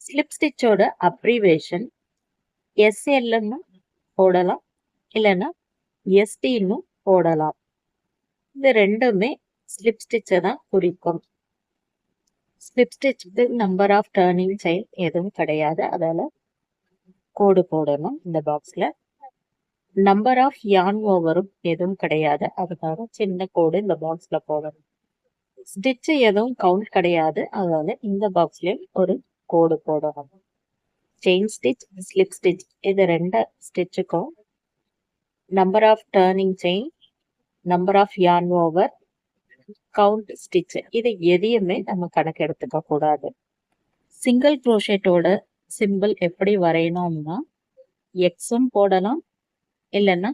Slip ஸ்டிச்சோட abbreviation எஸ்எல்னு போடலாம், இல்லைன்னா எஸ்டின்னு போடலாம். இது ரெண்டுமே ஸ்லிப் ஸ்டிச்சை தான் குறிக்கும். ஸ்லிப் ஸ்டிச்சுக்கு நம்பர் ஆஃப் டர்னிங் செயின் எதுவும் கிடையாது, அதால கோடு போடணும் இந்த பாக்ஸ்ல. நம்பர் ஆஃப் யார்ன் ஓவரும் எதுவும் கிடையாது, அதுக்காக சின்ன கோடு இந்த பாக்ஸ்ல போடணும். ஸ்டிச்சு எதுவும் கவுண்ட் கிடையாது, அதனால இந்த பாக்ஸ்லயும் ஒரு கோடு போடணும். செயின் ஸ்டிச், ஸ்லிப் ஸ்டிச் இது ரெண்டு ஸ்டிச்சுக்கும் number of turning chain, number of yarn over, count stitch இது எதையுமே நம்ம கணக்கு எடுத்துக்க கூடாது. சிங்கிள் குரோஷேட்டோட சிம்பிள் எப்படி வரையணும்னா எக்ஸும் போடலாம், இல்லைன்னா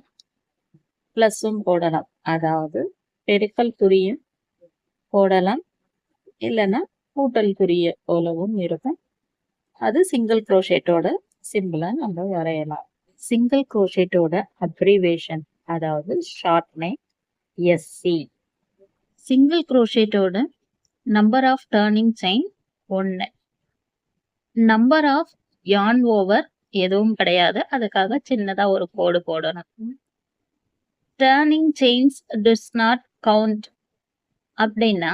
பிளஸும் போடலாம். அதாவது பெருக்கல் குறியும் போடலாம், இல்லைன்னா கூட்டல் குறிய போலவும் இருக்கும். அது சிங்கிள் குரோஷேட்டோட சிம்பிளை நம்ம வரையலாம். சிங்கிள் குரோஷேட்டோட அப்ரிவேஷன் அதாவது ஷார்ட் நேம் எஸ்சி. சிங்கிள் குரோஷேட்டோட number of turning chain 1. Number of yarn over எதுவும் கிடையாது, அதுக்காக சின்னதா ஒரு கோடு போடணும். Turning chains does not count அப்படின்னா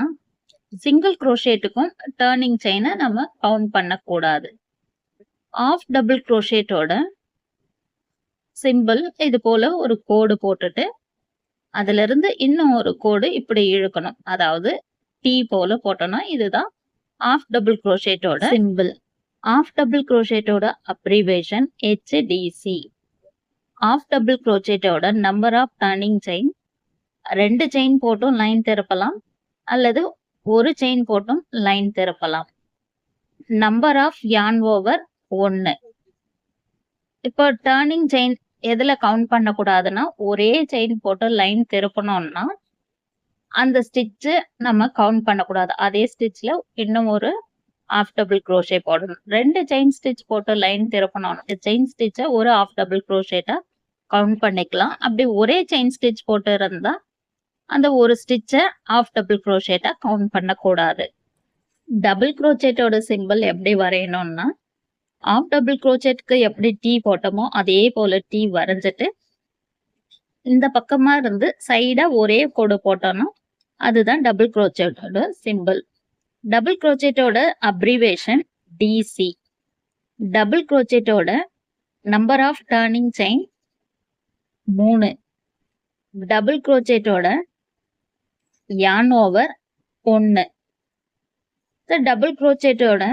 சிங்கிள் குரோஷேட்டுக்கும் டர்னிங் செயினை நம்ம கவுண்ட் பண்ணக்கூடாது. ஆஃப் டபுள் குரோஷேட்டோட சிம்பிள் இது போல ஒரு கோடு போட்டுட்டு அதுல இருந்து இன்னும் ஒரு கோடு இப்படி இழுக்கணும், அதாவது டி போல போட்டோம்னா இதுதான் ஆஃப் டபுள் குரோஷேட்டோட சிம்பிள். ஆஃப் டபுள் குரோஷேட்டோட அப்ரிவேஷன் HDC. ஆஃப் டபுள் குரோஷேட்டோட number of turning chain 2 chain போட்டும் லைன் திருப்பலாம், அல்லது ஒரு செயின் போட்டும் லைன் திருப்பலாம். Number of yarn over 1. இப்போ டர்னிங் செயின் எதுல கவுண்ட் பண்ணக்கூடாதுன்னா ஒரே செயின் போட்டு லைன் திருப்பணும்னா அந்த ஸ்டிச்சு நம்ம கவுண்ட் பண்ணக்கூடாது. அதே ஸ்டிச்ல இன்னும் ஒரு ஆஃப் டபுள் குரோஷே போடணும். 2 செயின் ஸ்டிச் போட்டு லைன் திருப்பணும், செயின் ஸ்டிச்சை ஒரு ஆஃப் டபுள் குரோஷேட்டா கவுண்ட் பண்ணிக்கலாம். அப்படி ஒரே செயின் ஸ்டிச் போட்டு இருந்தா அந்த ஒரு ஸ்டிச்சை ஆஃப் டபுள் குரோஷேட்டா கவுண்ட் பண்ணக்கூடாது. டபுள் குரோஷேட்டோட சிம்பிள் எப்படி வரையணும்னா ஆஃப் டபுள் குரோஷேட்க்கு எப்படி டி போட்டோமோ அதே போல டி வரைஞ்சிட்டு இந்த பக்கமா இருந்து சைடா ஒரே கோடு போட்டோம்னா அதுதான் டபுள் குரோஷேட்டோட சிம்பிள். டபுள் குரோஷேட்டோட அப்ரிவேஷன் டிசி. டபுள் குரோஷேட்டோட number of turning chain 3. Double குரோஷேட்டோட யார்ன் ஓவர் 1. டபுள் குரோஷேட்டோட